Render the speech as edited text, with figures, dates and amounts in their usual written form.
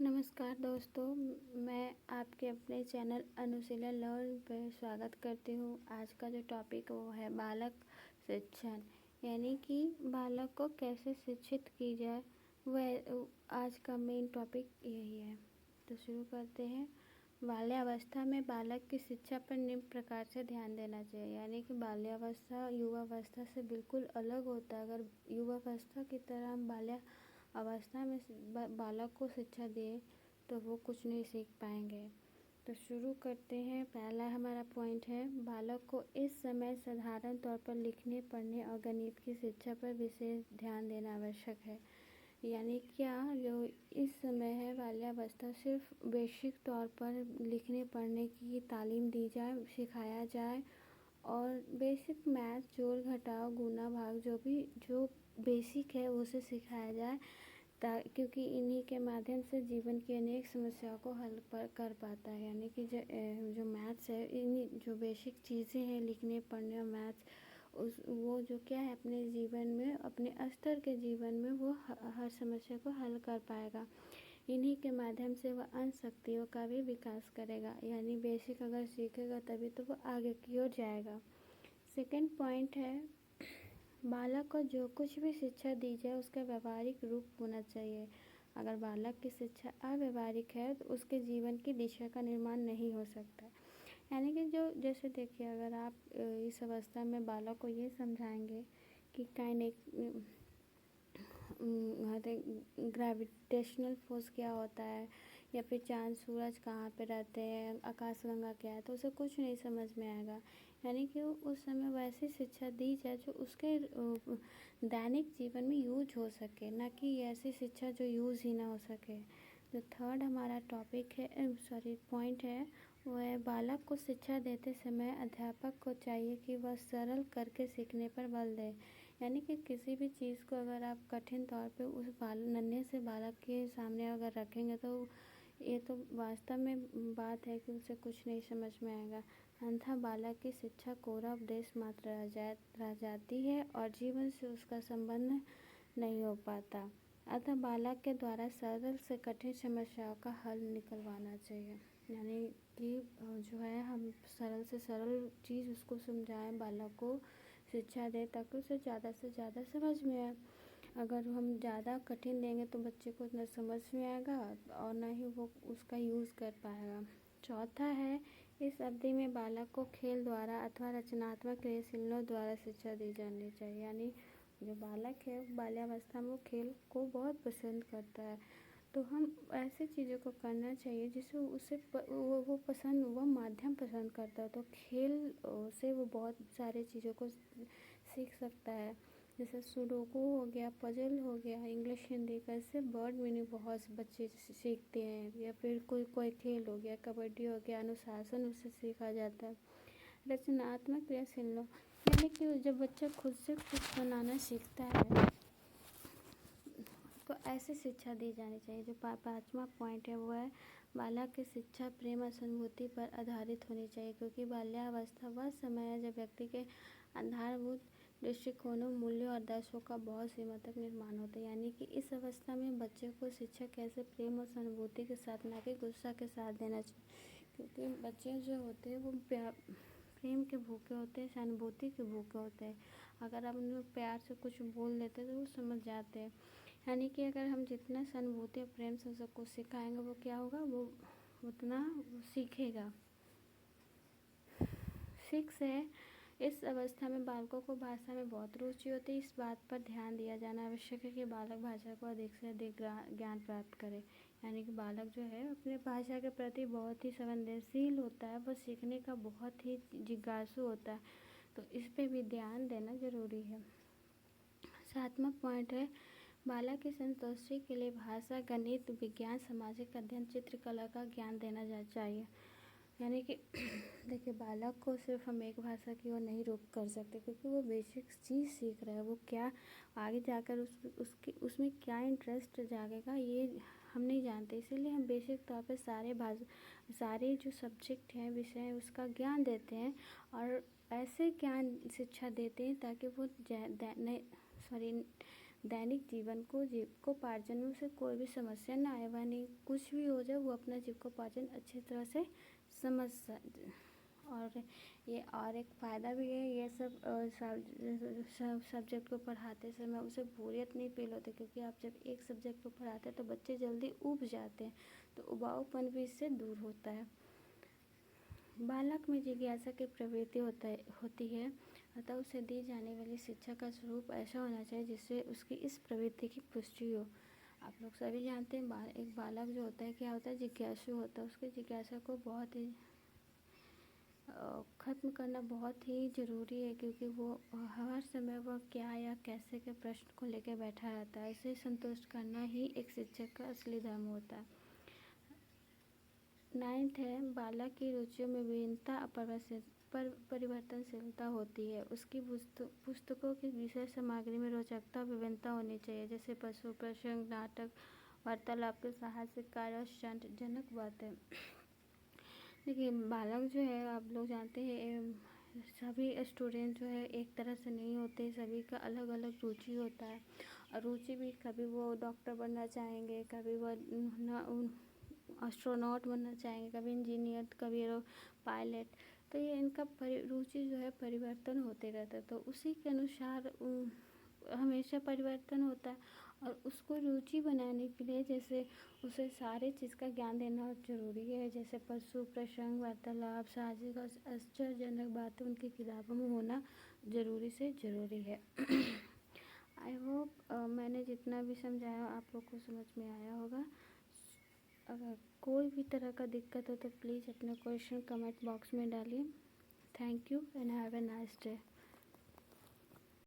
नमस्कार दोस्तों, मैं आपके अपने चैनल अनुशीला लर्न पर स्वागत करती हूँ। आज का जो टॉपिक वो है बालक शिक्षण, यानी कि बालक को कैसे शिक्षित की जाए, वह आज का मेन टॉपिक यही है। तो शुरू करते हैं। बाल्यावस्था में बालक की शिक्षा पर निम्न प्रकार से ध्यान देना चाहिए, यानी कि बाल्यावस्था युवावस्था से बिल्कुल अलग होता है। अगर युवावस्था की तरह हम अवस्था में बालक को शिक्षा दें तो वो कुछ नहीं सीख पाएंगे। तो शुरू करते हैं। पहला हमारा पॉइंट है, बालक को इस समय साधारण तौर पर लिखने पढ़ने और गणित की शिक्षा पर विशेष ध्यान देना आवश्यक है। यानी क्या जो इस समय है बाल्यावस्था, सिर्फ बेसिक तौर पर लिखने पढ़ने की तालीम दी जाए, सिखाया जाए और बेसिक मैथ, जोड़ घटाव गुणा भाग जो बेसिक है उसे सिखाया जाए, क्योंकि इन्हीं के माध्यम से जीवन की अनेक समस्याओं को हल कर पाता है। यानी कि जो मैथ्स है, इन्हीं जो बेसिक चीज़ें हैं लिखने पढ़ने और मैथ्स, वो जो क्या है अपने जीवन में, अपने स्तर के जीवन में वो हर समस्या को हल कर पाएगा। इन्हीं के माध्यम से वह अन्य शक्तियों का भी विकास करेगा। यानी बेसिक अगर सीखेगा तभी तो वो आगे की ओर जाएगा। सेकंड पॉइंट है, बालक को जो कुछ भी शिक्षा दी जाए उसका व्यवहारिक रूप होना चाहिए। अगर बालक की शिक्षा अव्यवहारिक है तो उसके जीवन की दिशा का निर्माण नहीं हो सकता। यानी कि जो जैसे देखिए, अगर आप इस अवस्था में बालक को ये समझाएंगे कि ग्रेविटेशनल फोर्स क्या होता है, या फिर चांद सूरज कहाँ पे रहते हैं, आकाशगंगा क्या है, तो उसे कुछ नहीं समझ में आएगा। यानी कि उस समय वैसी शिक्षा दी जाए जो उसके दैनिक जीवन में यूज हो सके, ना कि ऐसी शिक्षा जो यूज़ ही ना हो सके। जो थर्ड हमारा टॉपिक है, पॉइंट है, वो है बालक को शिक्षा देते समय अध्यापक को चाहिए कि वह सरल करके सीखने पर बल दे। यानी कि किसी भी चीज़ को अगर आप कठिन तौर पे उस नन्हे से बालक के सामने अगर रखेंगे तो ये तो वास्तव में बात है कि उसे कुछ नहीं समझ में आएगा। अन्यथा बालक की शिक्षा कोरा उपदेश मात्र रह जाती है और जीवन से उसका संबंध नहीं हो पाता। अतः बालक के द्वारा सरल से कठिन समस्याओं का हल निकलवाना चाहिए। यानी कि जो है हम सरल से सरल चीज़ उसको समझाएं, बालक को शिक्षा दें ताकि उसे ज़्यादा से ज़्यादा समझ में आए। अगर हम ज़्यादा कठिन देंगे तो बच्चे को ना समझ में आएगा और ना ही वो उसका यूज़ कर पाएगा। चौथा है, इस अवधि में बालक को खेल द्वारा अथवा रचनात्मक क्रियाशीलता द्वारा शिक्षा दी जानी चाहिए। यानी जो बालक है बाल्यावस्था में वो खेल को बहुत पसंद करता है, तो हम ऐसी चीज़ों को करना चाहिए जिससे उसे वो पसंद, वो माध्यम पसंद करता है, तो खेल से वो बहुत सारे चीज़ों को सीख सकता है। जैसे सुडोकू हो गया, पजल हो गया, इंग्लिश हिंदी का, इससे वर्ड मीनिंग बहुत बच्चे सीखते हैं। या फिर कोई खेल हो गया, कबड्डी हो गया, अनुशासन उससे सीखा जाता है। रचनात्मक क्रियाशीलता, यानी कि जब बच्चा खुद से कुछ बनाना सीखता है तो ऐसी शिक्षा दी जानी चाहिए। जो पाँचवा पॉइंट है वो है, बालक की शिक्षा प्रेम और सहानुभूति पर आधारित होनी चाहिए, क्योंकि बाल्यावस्था वह समय है जब व्यक्ति के आधारभूत दृष्टिकोणों, मूल्यों और आदर्शों का बहुत सीमा तक निर्माण होता है। यानी कि इस अवस्था में बच्चे को शिक्षा कैसे प्रेम और सहानुभूति के साथ, ना कि गुस्सा के साथ देना चाहिए, क्योंकि बच्चे जो होते हैं वो प्रेम के भूखे होते हैं, सहानुभूति के भूखे होते हैं। अगर आप उन्हें प्यार से कुछ बोल देते हैं तो वो समझ जाते हैं। यानी कि अगर हम जितना सहानुभूति और प्रेम से सबको सिखाएंगे वो क्या होगा, वो उतना वो सीखेगा। 6 है, इस अवस्था में बालकों को भाषा में बहुत रुचि होती है। इस बात पर ध्यान दिया जाना आवश्यक है कि बालक भाषा को अधिक से अधिक ज्ञान प्राप्त करे। यानी कि बालक जो है अपने भाषा के प्रति बहुत ही संवेदनशील होता है, वह सीखने का बहुत ही जिज्ञासु होता है, तो इस पे भी ध्यान देना ज़रूरी है। 7वां पॉइंट है, बालक की संतुष्टि के लिए भाषा, गणित, विज्ञान, सामाजिक अध्ययन, चित्रकला का ज्ञान देना चाहिए। यानी कि देखिए, बालक को सिर्फ हम एक भाषा की ओर नहीं रोक कर सकते, क्योंकि वो बेसिक चीज़ सीख रहा है। वो क्या आगे जाकर उसमें क्या इंटरेस्ट जागेगा ये हम नहीं जानते, इसीलिए हम बेसिक तौर पे सारे जो सब्जेक्ट हैं, विषय हैं, उसका ज्ञान देते हैं और ऐसे ज्ञान शिक्षा देते हैं ताकि वो दैनिक जीवन को जीविकोपार्जन में उसे कोई भी समस्या ना आए, वह नहीं कुछ भी हो जाए वो अपना जीविकोपार्जन अच्छी तरह से समझ और ये और एक फ़ायदा भी है, ये सब सब्जेक्ट को पढ़ाते समय उसे बोरियत नहीं फील होती, क्योंकि आप जब एक सब्जेक्ट को पढ़ाते हैं तो बच्चे जल्दी ऊब जाते हैं, तो उबाऊपन भी इससे दूर होता है। बालक में जिज्ञासा की प्रवृत्ति होती है, अतः उसे दी जाने वाली शिक्षा का स्वरूप ऐसा होना चाहिए जिससे उसकी इस प्रवृत्ति की पुष्टि हो। आप लोग सभी जानते हैं एक बालक जो होता है क्या होता है, जिज्ञासु होता है। उसकी जिज्ञासा को बहुत ही ख़त्म करना बहुत ही ज़रूरी है, क्योंकि वो हर समय वह क्या या कैसे के प्रश्न को लेकर बैठा रहता है। इसे संतुष्ट करना ही एक शिक्षक का असली धर्म होता है। 9th है, बालक की रुचियों में विभिन्नता परिवर्तनशीलता होती है। उसकी पुस्तकों की विषय सामग्री में रोचकता विभिन्नता होनी चाहिए, जैसे पशु प्रसंग, नाटक, वार्तालाप के साहसिक कार्य और संतजनक बातें। देखिए बालक जो है, आप लोग जानते हैं सभी स्टूडेंट जो है एक तरह से नहीं होते, सभी का अलग अलग रुचि होता है। और रुचि भी कभी वो डॉक्टर बनना चाहेंगे, कभी वो एस्ट्रोनॉट बनना चाहेंगे, कभी इंजीनियर, कभी पायलट। तो ये इनका रुचि जो है परिवर्तन होते रहता है, तो उसी के अनुसार हमेशा परिवर्तन होता है। और उसको रुचि बनाने के लिए जैसे उसे सारे चीज़ का ज्ञान देना ज़रूरी है, जैसे पशु प्रसंग, वार्तालाप, साहसिक और आश्चर्यजनक बातें उनकी किताबों में होना ज़रूरी से ज़रूरी है। आई होप मैंने जितना भी समझाया आप लोग को समझ में आया होगा। अगर कोई भी तरह का दिक्कत हो तो प्लीज़ अपना क्वेश्चन कमेंट बॉक्स में डालिए। Thank you and have a nice day.